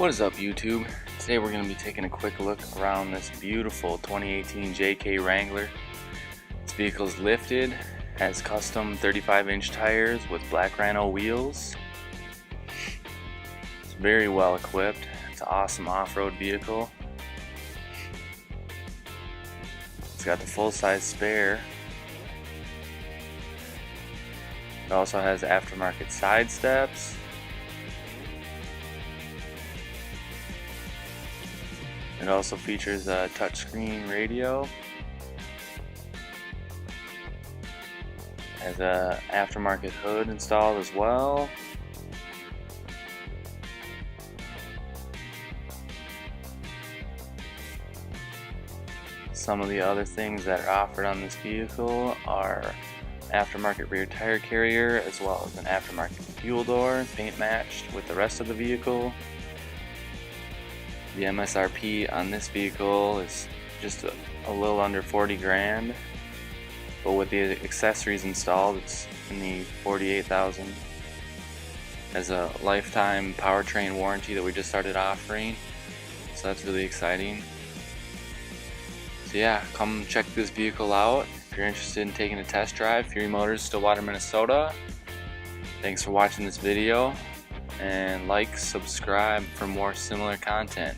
What is up, YouTube? Today we're going to be taking a quick look around this beautiful 2018 JK Wrangler. This vehicle is lifted, has custom 35-inch tires with Black Rhino wheels. It's very well equipped. It's an awesome off-road vehicle. It's got the full-size spare. It also has aftermarket side steps. It also features a touchscreen radio. Has a aftermarket hood installed as well. Some of the other things that are offered on this vehicle are aftermarket rear tire carrier, as well as an aftermarket fuel door, paint matched with the rest of the vehicle. The MSRP on this vehicle is just a little under 40 grand, but with the accessories installed, it's in the 48,000. Has a lifetime powertrain warranty that we just started offering, so that's really exciting. So yeah, come check this vehicle out if you're interested in taking a test drive. Fury Motors, Stillwater, Minnesota. Thanks for watching this video, and like, subscribe for more similar content.